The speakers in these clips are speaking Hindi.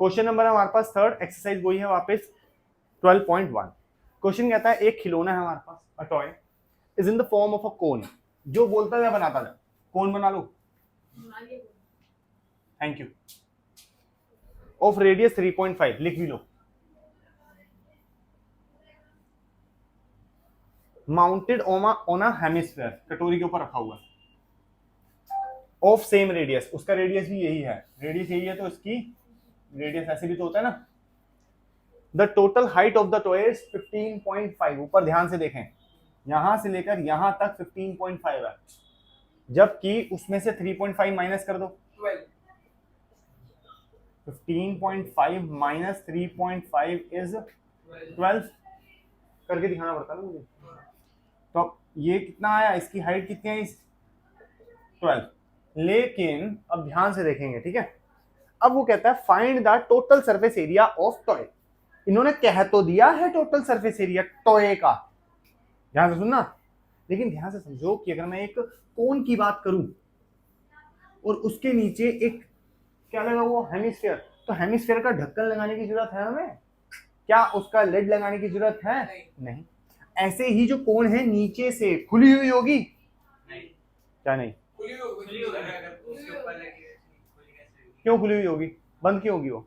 क्वेश्चन नंबर हमारे पास थर्ड, एक्सरसाइज वही है वापस 12.1। क्वेश्चन कहता है एक खिलौना है हमारे पास, a toy is in the form of a cone. जो बोलता है बनाता है, कोन बना लो, थैंक यू, ऑफ रेडियस 3.5, लिख भी लो, माउंटेड ऑन अ हेमिस्फीयर, कटोरी के ऊपर रखा हुआ, ऑफ सेम रेडियस, उसका रेडियस भी यही है, रेडियस यही है तो इसकी रेडियस ऐसे भी तो होता है ना। The total height of the toy is 15.5, ऊपर ध्यान से देखें, यहां से लेकर यहां तक 15.5 है, जबकि उसमें से 3.5 माइनस कर दो, 15.5 माइनस 3.5 इज 12, करके दिखाना पड़ता है ना मुझे। तो ये कितना आया, इसकी हाइट कितनी है, 12। लेकिन अब ध्यान से देखेंगे, ठीक है। अब वो कहता है find the total surface area of toy. इन्होंने कह तो दिया है टोटल सरफेस एरिया टॉय का, ध्यान से सुनना, लेकिन ध्यान से समझो कि अगर मैं एक कोन की बात करूं और उसके नीचे एक क्या लगा हुआ, हेमिस्फीयर, तो हेमिस्फीयर का ढक्कन लगाने की जरूरत है हमें, क्या उसका लिड लगाने की जरूरत है? नहीं। ऐसे ही जो कोन है नीचे से खुली हुई होगी, क्या नहीं, क्यों खुली हुई होगी, बंद क्यों होगी वो,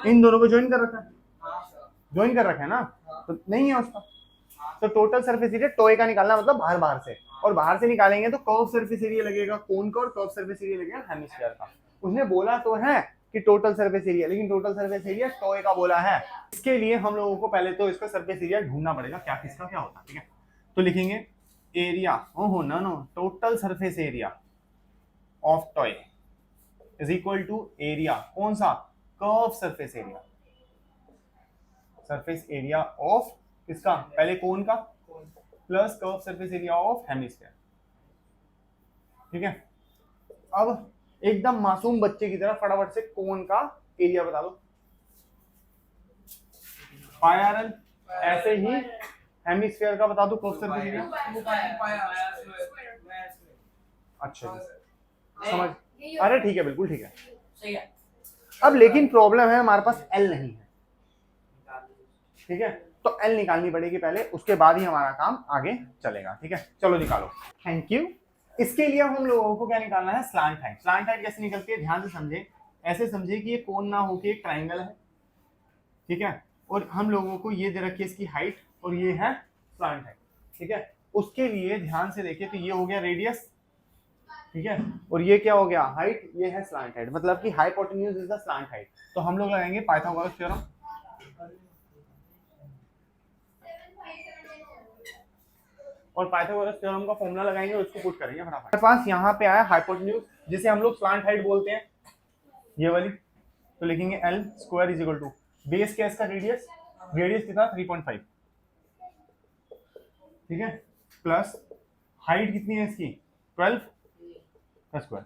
इन दोनों को ज्वाइन कर रखा है, ज्वाइन कर रखा है ना, तो नहीं है उसका। तो टोटल सरफेस एरिया टॉय का निकालना मतलब बाहर बाहर से, और बाहर से निकालेंगे तो कर्व सरफेस एरिया लगेगा कोन का और कर्व सरफेस एरिया लगेगा हेमिस्फीयर का। उसने बोला तो है कि टोटल सरफेस एरिया, लेकिन टोटल सरफेस एरिया टॉय का बोला है। इसके लिए हम लोगों को पहले तो इसका सरफेस एरिया ढूंढना पड़ेगा, क्या किसका क्या होता है, ठीक है। तो लिखेंगे एरिया, ओहो no no, total surface area of toy is equal to area, कौन सा, curve surface area, surface area of किसका, पहले कोन का plus curve surface area of hemisphere, ठीक है। अब एकदम मासूम बच्चे की तरह फटाफट से कोन का एरिया बता दो, पायरल, ऐसे ही हेमिस्फीयर का बता दो कर्व सरफेस एरिया। अच्छा समझ, अरे ठीक है, बिल्कुल ठीक है, सही है। अब लेकिन प्रॉब्लम है हमारे पास एल नहीं है, ठीक है, तो एल निकालनी पड़ेगी पहले, उसके बाद ही हमारा काम आगे चलेगा, ठीक है। चलो निकालो, थैंक यू। इसके लिए हम लोगों को क्या निकालना है, स्लांट हाइट। स्लांट हाइट कैसे निकलती है, ध्यान से समझे, ऐसे समझे कि ये कोन ना होके एक ट्राइंगल है, ठीक है, और हम लोगों को ये दे रखी है इसकी हाइट, और ये है स्लांट हाइट, ठीक है। उसके लिए ध्यान से देखिए, तो ये हो गया रेडियस, ठीक है, और ये क्या हो गया, हाइट, ये है स्लांट हाइट, मतलब कि hypotenuse is the slant height. तो हम लोग लगाएंगे पाइथागोरस थ्योरम, और पाइथागोरस थ्योरम का फॉर्मूला लगाएंगे और उसको पुट करेंगे फटाफट। हमारे पास यहाँ पे आया हाइपोटेन्यूज, जिसे हम लोग स्लांट हाइट बोलते हैं, ये वाली, तो लिखेंगे L square is equal to base क्या इसका रेडियस, रेडियस कितना 3.5, ठीक है, प्लस हाइट कितनी है इसकी 12 का स्क्वायर,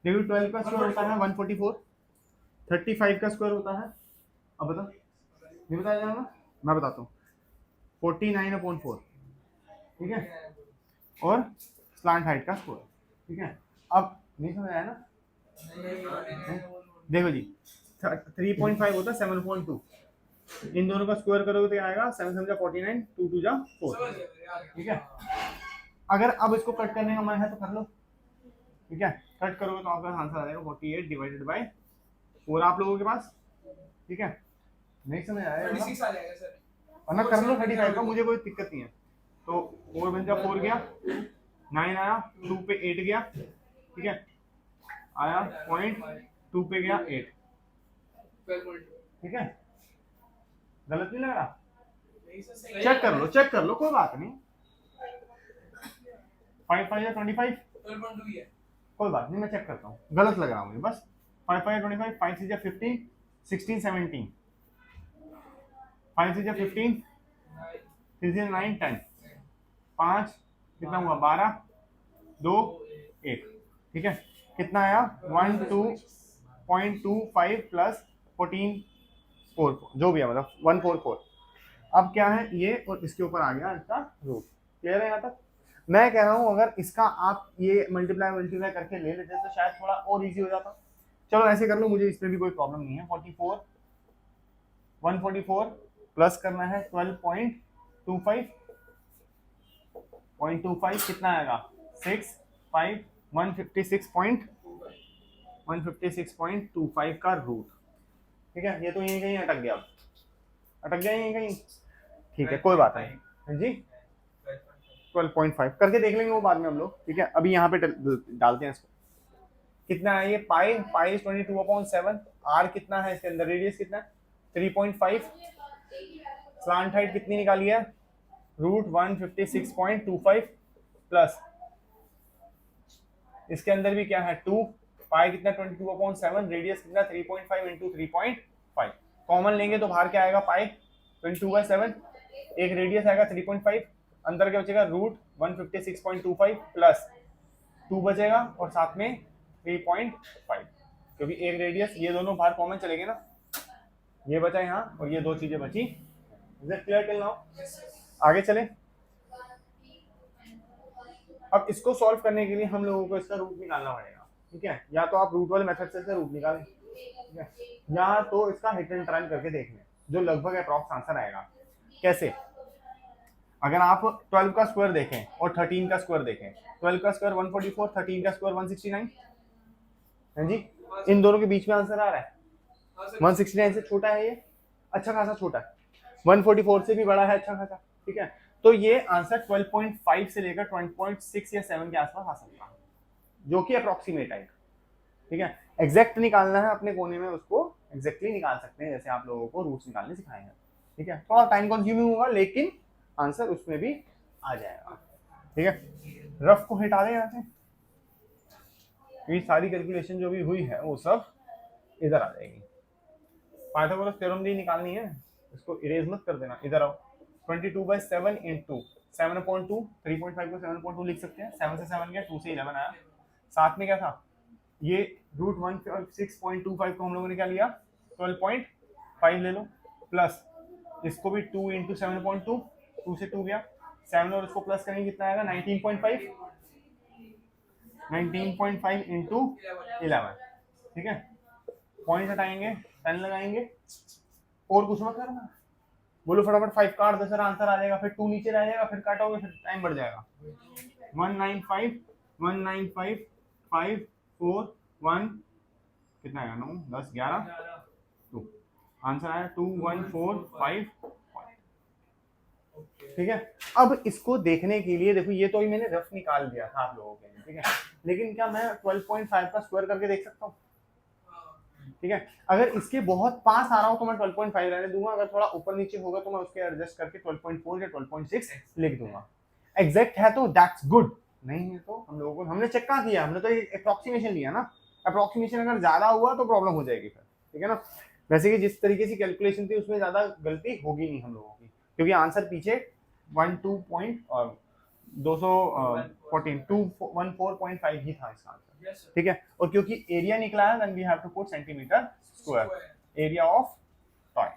देखो 12 का स्क्वायर होता है 144, 35 का स्क्वायर होता है, अब बता, नहीं बताया जाएगा, मैं बताता हूँ, 49/4, ठीक है, और स्लांट हाइट का स्क्वायर, ठीक है। अब नहीं समझ आया ना, देखो जी 3.5 होता है 7.2, इन दोनों का स्क्वायर करोगे तो क्या आएगा, 7 7 जा 49, 2 2 जा 4, ठीक है। अगर अब इसको कट करने का मन है तो कर लो, ठीक है, कट करोगे तो आपका आंसर आ जाएगा 48 डिवाइडेड बाय 4 आप लोगों के पास, ठीक है। नहीं समझ आया, 36 आ जाएगा सर, वरना कर लो 35 का, मुझे कोई दिक्कत नहीं है। तो 4 बन जा 4 गया, 9 आया, 2 पे 8 गया, ठीक है, आया पॉइंट, 2 पे गया 8, ठीक है, गलत नहीं लग रहा, चेक कर लो, चेक कर लो, कोई बात नहीं, 5 5 या 25, 12.2 है, कोई बात नहीं, मैं चेक करता हूँ, गलत लग रहा मुझे बस, 5 5 या 25, 5 6 या 15, 16 17, 5 6 या 15, 6 या 9 10, 5 कितना हुआ 12, 2 1, ठीक है, कितना आया 12.25 प्लस 14 4 जो भी है, मतलब 144। अब क्या है ये, और इसके ऊपर आ गया इसका रूट, क्लियर है यहाँ तक। मैं कह रहा हूँ अगर इसका आप ये मल्टीप्लाई करके ले लेते तो शायद थोड़ा और इजी हो जाता, चलो ऐसे कर लो, मुझे इसमें भी कोई प्रॉब्लम नहीं है। 44 144 प्लस करना है 12.25 कितना आएगा 6 5 156.25 का रूट। ठीक है, ये तो यहीं कहीं अटक गया, अटक गया यहीं कहीं। ठीक है कोई बात नहीं। हाँ जी 12.5 करके देख लेंगे वो बाद में हम लोग। ठीक है अभी यहाँ पे डालते हैं इसको। कितना है ये पाई, पाई इज 22/7। आर कितना है इसके अंदर, रेडियस कितना है 3.5। स्लांट हाइट कितनी निकाली है रूट 156.25 प्लस इसके अंदर भी क्या है 2। पाई कितना 22/7, रेडियस कितना 3.5 इंटू 3.5। कॉमन लेंगे तो बाहर क्या आएगा पाई 22/7, एक रेडियस आएगा 3.5, अंदर क्या बचेगा रूट 156.25 प्लस 2 बचेगा और साथ में 3.5, क्योंकि एक रेडियस, ये दोनों बाहर कॉमन चलेंगे ना, ये बचा यहाँ और ये दो चीजें बची। Is it clear till now? आगे चले। अब इसको सॉल्व करने के लिए हम लोगों को इसका रूट निकालना पड़ेगा। ठीक है, या तो आप रूट वाले मेथड से इसका रूट निकालें, ठीक है, या तो इसका हिट एंड ट्रायल करके देख लें, जो लगभग अप्रॉक्स आंसर आएगा। कैसे? अगर आप 12 का स्क्वायर देखें और 13 का स्क्वायर देखें, 12 का स्क्वायर 144, 13 का स्क्वायर 169। हाँ जी, इन दोनों के बीच में आंसर आ रहा है। 169 से छोटा है ये, अच्छा खासा छोटा है, 144 से भी बड़ा है अच्छा खासा। ठीक है, तो ये आंसर 12.5 से लेकर 12.6 या 7 के आसपास आ सकता है, जो कि अप्रोक्सीमेट है। ठीक है, एग्जैक्ट निकालना है अपने कोने में, उसको एग्जैक्टली निकाल सकते हैं, जैसे आप लोगों को रूट्स निकालने सिखाए हैं। ठीक है, थोड़ा टाइम कंज्यूमिंग होगा लेकिन आंसर उसमें भी आ जाएगा। ठीक है, रफ को हटा दें यहाँ से, ये सारी कैलकुलेशन जो भी हुई है वो सब इधर आ जाएगी। पाइथागोरस थ्योरम भी निकालनी है, इसको इरेज मत कर देना, इधर आओ। 22/7 इंटू 7/2, 3.5 को 7/2 लिख सकते हैं, 7 से 7 गया, 2 से 11 आया। साथ में क्या था, ये रूट 156.25 को हम लोगों ने क्या लिया 12.5 ले लो, प्लस इसको भी 2 इंटू 7/2, 2 से 2 गया, 7 और इसको प्लस करेंगे कितना आएगा 19.5, 19.5 इंटू 11। ठीक है, पॉइंट हटाएंगे, 10 लगाएंगे, और कुछ मत करना, बोलो फटाफट 5 काट दो सर, आंसर आ जाएगा, फिर 2 नीचे रह जाएगा, फिर काटोगे फिर टाइम बढ़ जाएगा। 195 195 5 4 1 कितना आएगा 9 10 11 2, आंसर आया 2145। ठीक है, अब इसको देखने के लिए देखो, ये तो ही मैंने रफ निकाल दिया था आप लोगों के लिए। ठीक है, लेकिन क्या मैं 12.5 का स्क्वायर करके देख सकता हूँ? ठीक है, अगर इसके बहुत पास आ रहा हूं तो मैं 12.5 रहने दूंगा, अगर थोड़ा ऊपर नीचे होगा तो मैं उसके एडजस्ट करके 12.4 या 12.6 लिख दूंगा। एग्जैक्ट है तो दैट्स गुड, नहीं है तो हम लोगों को, हमने चेक कहाँ किया, हमने तो अप्रोक्सीमेशन लिया ना, अप्रोक्सीमेशन अगर ज्यादा हुआ तो प्रॉब्लम हो जाएगी फिर। ठीक है ना, वैसे कि जिस तरीके से कैलकुलेशन थी उसमें ज्यादा गलती होगी नहीं हम लोगों की, क्योंकि आंसर पीछे 214.5 ही था इसका आंसर। ठीक है, और क्योंकि एरिया निकला है, then we have to put centimetre square, area of toy.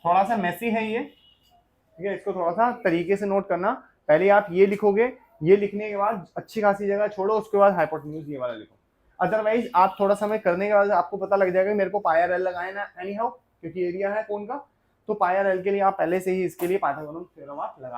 थोड़ा सा मेसी है ये, ठीक है, इसको थोड़ा सा तरीके से नोट करना। पहले आप ये लिखोगे, ये लिखने के बाद अच्छी खासी जगह छोड़ो, उसके बाद हाइपोटेन्यूज ये वाला लिखो, अदरवाइज आप थोड़ा समय करने के बाद आपको पता लग जाएगा मेरे को पायर एल लगाए ना एनी हाउ, क्योंकि एरिया है कौन का, तो पायर एल के लिए आप पहले से ही इसके लिए पाइथागोरस थ्योरम आप लगा